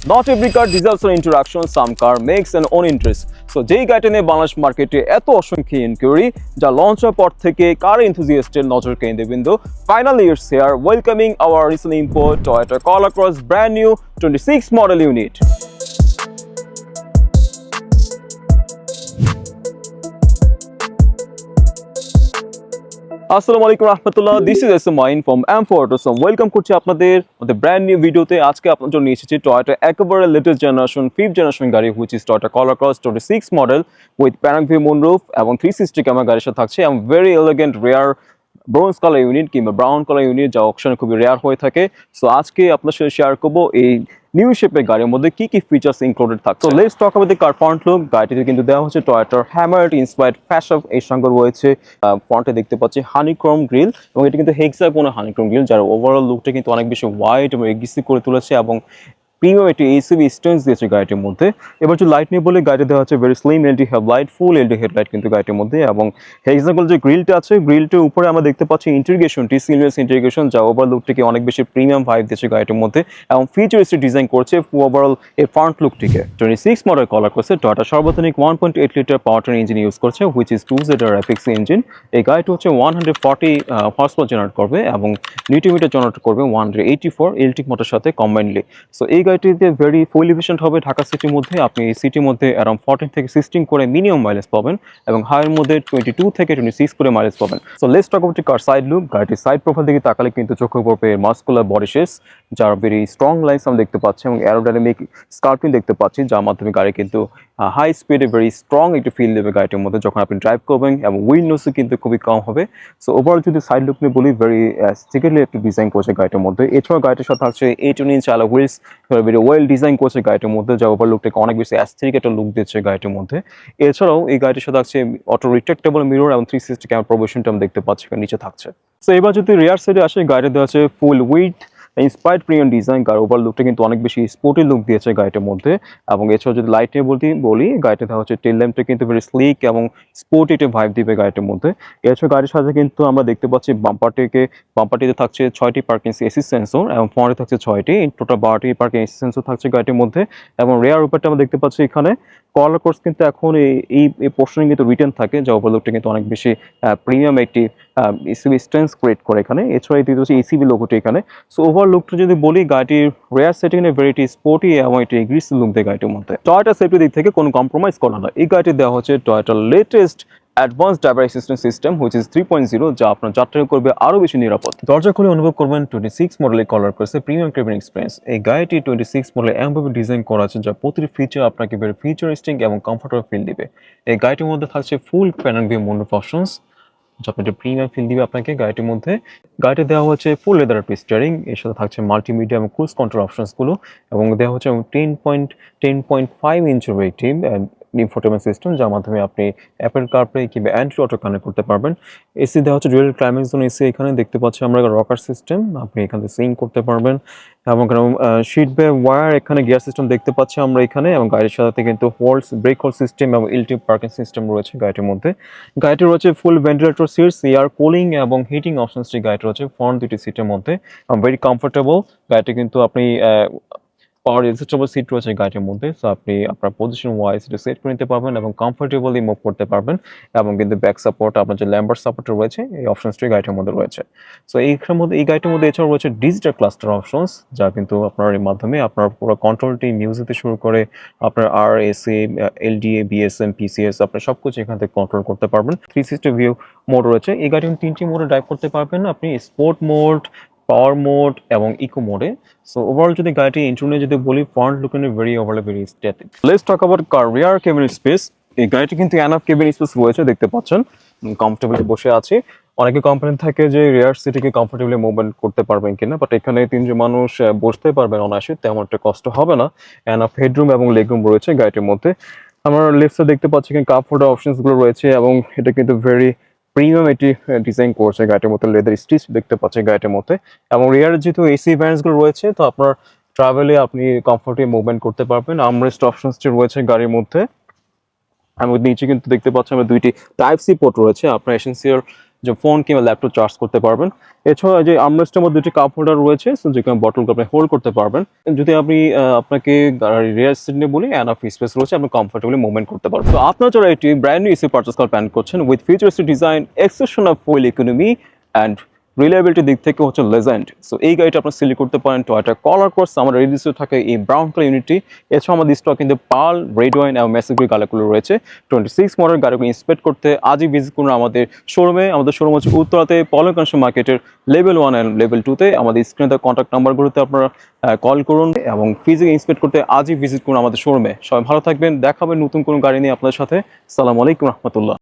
Not every car deserves an introduction, some car makes an own interest. So যেই গাড়িটা নিয়ে বাংলাদেশ মার্কেটে এত অসংখ্য ইনকোয়ারি যা লঞ্চ হওয়ার পর থেকে কার এনথুজিয়াস্টের নজর কেন্দ্রে বিন্দু, finally it's here, welcoming our recent import Toyota Corolla Cross brand new 26 model unit. আসসালামু আলাইকুম রাহমাতুল্লাহ, this is S mine from M4 Autos। Welcome করছি আপনাদের ব্র্যান্ড নিউ ভিডিওতে। আজকে আপনার জন্য নিয়ে এসেছি টয়োটা একেবারে লেটেস্ট জেনারেশন 5th জেনারেশন গাড়ি, which is Toyota Corolla Cross 26 model with panoramic moonroof এবং 360 ক্যামেরা গাড়ির সাথে থাকছে এবং very elegant rare bronze colour unit কিংবা ব্রাউন কালার ইউনিট, যা অপশনে খুবই রেয়ার হয়ে থাকে। সো আজকে আপনার সাথে শেয়ার করবো এই নিউ শেপের গাড়ির মধ্যে কি কি ফিচার্স ইনক্লুডেড থাকে। তো let's talk about the car front look. গাড়িটিতে কিন্তু দেওয়া হচ্ছে টয়োটার হ্যামার্ড ইন্সপায়ার্ড ফ্যাশন, এর সঙ্গে রয়েছে ফ্রন্টে দেখতে পাচ্ছি হানিক্রোম গ্রিল এবং এটা কিন্তু হেক্সাগোনাল হানিক্রোম গ্রিল, যার ওভারঅল লুকটা কিন্তু অনেক বেশি ওয়াইড এবং এগ্রেসিভ করে তুলেছে এবং প্রিমিয়াম একটি এসইভি স্টেন্স দিয়েছে গাড়িটির মধ্যে। এবার যদি লাইট নিয়ে বলে, গাড়িতে দেওয়া হচ্ছে ভেরি স্লিম এলডি হেডলাইট, ফুল এলডি হেডলাইট কিন্তু গাড়িটির মধ্যে, এবং হেক্সাগোনাল যে গ্রিলটা আছে গ্রিলটির উপরে আমরা দেখতে পাচ্ছি ইন্টিগ্রেশনটি সিলভার ইন্টিগ্রেশন, যা ওভার লুকটিকে অনেক বেশি প্রিমিয়াম ভাইব দিয়েছে গাড়িটির মধ্যে এবং ফিচারিস্টিক ডিজাইন করছে ওভারঅল এই ফ্রন্ট লুকটিকে। 26 মডেল কলার করছে টয়োটা সর্বাধুনিক 1.8 litre power train engine use করছে, which is 2-liter FX engine. এই গাড়িটি হচ্ছে 140 হর্স পাওয়ার জেনারেট করবে এবং নিউটন জেনারেট করবে 184 ইলেকট্রিক মোটরের সাথে কম্বাইনলি। সো এই গাড়িটিতে ভেরি ফুল এফিশিয়েন্ট হবে। ঢাকা সিটির মধ্যে আপনি এই সিটির মধ্যে অ্যারাউন্ড 14 থেকে 16 করে মিনিমাম মাইলেজ পাবেন এবং হাইয়ের মধ্যে 22 থেকে 26 করে মাইলেজ পাবেন। So let's talk about car side look. গাড়িটির সাইড প্রোফাইল দিকে তাকালে কিন্তু চোখে পড়বে মাস্কুলার বডি শেপস, যার ভেরি স্ট্রং লাইন্স আমরা দেখতে পাচ্ছি এবং অ্যারোডাইনামিক স্কার্পিং দেখতে পাচ্ছি, যার মাধ্যমে গাড়ি কিন্তু হাই স্পিডে ভেরি স্ট্রং একটি ফিল দেবে গাড়িটির মধ্যে যখন আপনি ড্রাইভ করবেন, এবং উইন্ডোসও কিন্তু খুবই কম হবে। সো ওভারঅল যদি সাইড লুক নিয়ে বলি, ভেরি সিকিউরলি একটি ডিজাইন করছে গাড়িটির মধ্যে। এছাড়াও গাড়িটির সাথে থাকছে 18-inch alloy wheels, very well design করছে গাড়িটির মধ্যে, যা ওভার লুকটাকে অনেক বেশি অ্যাস্থেটিক একটা লুক দিচ্ছে গাড়িটির মধ্যে। এছাড়াও এই গাড়িটির সাথে থাকছে অটো রিট্রাক্টেবল মিরর এবং 360 ক্যামেরা প্রোভিশনটা আমরা দেখতে পাচ্ছি নিচে থাকছে। সো এবার যদি রিয়ার সাইডে আসে, গাড়িতে দেওয়া আছে ফুল উইথ ইন্সপায়ার্ড প্রিমিয়াম ডিজাইন। গাড়ি ওভার লুকটা কিন্তু অনেক বেশি স্পোর্টি লুক দিয়েছে গাড়িটার মধ্যে। এবং এছাড়াও যদি লাইট নিয়ে বলি, গাড়িটা দেওয়া হচ্ছে টেল ল্যাম্পটা কিন্তু ভেরি স্লিক এবং স্পোর্টি একটা ভাইব দিবে গাড়িটার মধ্যে। এছাড়াও গাড়ির সাথে কিন্তু আমরা দেখতে পাচ্ছি বাম্পারটিতে থাকছে 6টি পার্কিং অ্যাসিস্ট সেন্সর এবং ফ্রন্টে থাকছে 6টি, টোটাল 12টি পার্কিং অ্যাসিস্ট সেন্সর থাকছে গাড়িটির মধ্যে। এবং রেয়ার উপরটা আমরা দেখতে পাচ্ছি এখানে কলার কোর্স কিন্তু এখন এই পোর্শনে কিন্তু রিটার্ন থাকে, যা ওভারলুকটা কিন্তু অনেক বেশি প্রিমিয়াম একটি এসিবি স্ট্রেন্স ক্রিয়েট করে এখানে। এছাড়া এই হচ্ছে এসিবি লোগোটি এখানে। সো ওভারলুকটা যদি বলি, গাড়িটির রেয়ার সেটিং এ ভেরিটি স্পোর্টি এবং একটি এগ্রেসিভ লুক দেয় গাড়িটির মধ্যে। টয়োটা সেফটি দিক থেকে কোনো কম্প্রোমাইজ করা না। এই গাড়িটি দেওয়া হচ্ছে টয়োটার latest advance driver assistant system, which is 3.0, যা আপনার যাত্রা করবে আরও বেশি নিরাপদ। দরজা খুলে অনুভব করবেন 26 মডেলের কলার করছে প্রিমিয়াম কেবিন এক্সপিরিয়েন্স। এই গাড়িটি 26 মডেলে এমনভাবে ডিজাইন করা আছে, যা প্রতিটি ফিচার আপনাকে ভেরি ফিচারিস্টিক এবং কমফোর্টেবল ফিল দিবে। এই গাড়িটির মধ্যে থাকছে ফুল প্যানেল ভিউ মুনরুফ অপশনস, যা আপনাকে প্রিমিয়াম ফিল দিবে আপনাকে গাড়িটির মধ্যে। গাড়িতে দেওয়া হচ্ছে ফুল লেদার স্টিয়ারিং, এর সাথে থাকছে মাল্টিমিডিয়া এবং ক্রুজ কন্ট্রোল অপশনসগুলো, এবং দেওয়া হচ্ছে 10.5 ইঞ্চের একটি ইনফোটেনমেন্ট সিস্টেম, যার মাধ্যমে আপনি অ্যাপেল কারপ্লে কিংবা অ্যান্ড্রয়েড অটো কানেক্ট করতে পারবেন। এসি দেওয়া হচ্ছে ডুয়েল ক্লাইমেট জোন এসি, এখানে দেখতে পাচ্ছি আমরা রকার সিস্টেম, আপনি এখান থেকে সিং করতে পারবেন। এবং শিট বে ওয়্যার, এখানে গিয়ার সিস্টেম দেখতে পাচ্ছি আমরা এখানে, এবং গাড়ির সাথে কিন্তু ব্রেক হোল্ড সিস্টেম এবং ইলেকট্রিক পার্কিং সিস্টেম রয়েছে গাড়িটির মধ্যে। গাড়িটি রয়েছে ফুল ভেন্টিলেটর সিটস, এয়ার কুলিং এবং হিটিং অপশনসটি গাড়িটি রয়েছে ফ্রন্ট দুটি সিটের মধ্যে, ভেরি কমফোর্টেবল। গাড়িটি কিন্তু আপনি পাওয়ার অ্যাডজাস্টেবল সিট রয়েছে গাড়িটির মধ্যে, সো আপনি আপনার পজিশন ওয়াইজ এটা সেট করে নিতে পারবেন এবং কমফোর্টেবলি মুভ করতে পারবেন। এবং কিন্তু ব্যাক সাপোর্ট, আপনার যে ল্যাম্বার সাপোর্ট রয়েছে, এই অপশনসটি গাড়িটির মধ্যে রয়েছে। সো এই গাড়িটির মধ্যে এছাড়াও রয়েছে ডিজিটাল ক্লাস্টার অপশনস, যা কিন্তু আপনার এর মাধ্যমে আপনার পুরো কন্ট্রোলটি মিউজিক থেকে শুরু করে আপনার RSA, LDA, BSM, PCS আপনার সব কিছু এখান থেকে কন্ট্রোল করতে পারবেন। 360 ভিউ মোড রয়েছে। এই গাড়িটি 3টি মোডে ড্রাইভ করতে পারবেন আপনি, স্পোর্ট মোড, পাওয়ার মোড এবং ইকো মোডে। সো ওভারঅল যদি গাড়িটি ইন্টারনাল যদি বলি, front look in very static. Let's talk about car rear cabin space. এই গাড়িটি কিন্তু এনাফ কেবিন স্পেস রয়েছে, দেখতে পাচ্ছেন কমফোর্টেবলি বসে আছে। অনেকে কমপ্লেন থাকে যে রিয়ার সিটিকে কমফোর্টেবলি মুভমেন্ট করতে পারবেন কিনা, বাট এখানে 3জন মানুষ বসতে পারবেন অনায়াসে, তেমন একটা কষ্ট হবে না। এনাফ হেডরুম এবং লেগরুম রয়েছে গাড়িটির মধ্যে। আমরা লেফট সাইড দেখতে পাচ্ছি এখানে কাপ হোল্ডার অপশনসগুলো রয়েছে, এবং এটা কিন্তু ভেরি প্রিমিয়াম এটি ডিজাইন করছে গাড়িটির মধ্যে, লেদার স্টিচ দেখতে পাচ্ছি গাড়িটির মধ্যে। এবং রিয়ার যেহেতু এসি ভ্যান্সগুলো রয়েছে, তো আপনার ট্রাভেলে আপনি কমফোর্টলি মুভমেন্ট করতে পারবেন। আমরেস্ট অপশনসটি রয়েছে গাড়ির মধ্যে। এবং নিচে কিন্তু দেখতে পাচ্ছি আমরা 2টি টাইপ সি পোর্ট রয়েছে, আপনার এসেনশিয়াল যে ফোন কিংবা ল্যাপটপ চার্জ করতে পারবেন। এছাড়া যে আর্মরেস্টের মধ্যে দুটি কাপ হোল্ডার রয়েছে, সো যেখানে বটলকে আপনি হোল্ড করতে পারবেন। যদি আপনি আপনাকে গাড়ির রিয়ার সিট নিয়ে বলি, এনাফ স্পেস রয়েছে, আপনি কমফোর্টেবলি মুভমেন্ট করতে পারবেন। তো আপনারা যারা এটি ব্র্যান্ড নিউ ইসি পারচেস করার প্ল্যান করছেন with futuristic design, exception of fuel economy and রিলায়েবিলিটির দিক থেকে হচ্ছে লেজেন্ড, সো এই গাড়িটা আপনার সিলেক্ট করতে পারেন টয়োটা কলার ক্রস। আমার রেডিসে থাকে এই ব্রাউন কালার ইউনিটটি। এছাড়াও আমাদের স্টক কিন্তু পার্ল, রেড ওয়াইন এবং ম্যাসিভ কালারগুলো রয়েছে। 26 মডেল গাড়িগুলো ইন্সপেক্ট করতে আজই ভিজিট করুন আমাদের শোরুমে। আমাদের শোরুম হচ্ছে উত্তরাতে পলক কনস্ট্রাকশন মার্কেটের লেভেল 1 অ্যান্ড লেভেল 2তে। আমাদের স্ক্রিনে কন্ট্যাক্ট নাম্বারগুলোতে আপনারা কল করুন এবং ফিজিক্যালি ইন্সপেক্ট করতে আজই ভিজিট করুন আমাদের শোরুমে। সবাই ভালো থাকবেন, দেখা হবে নতুন কোনো গাড়ি নিয়ে আপনাদের সাথে। আসসালামু আলাইকুম রহমতুল্লাহ।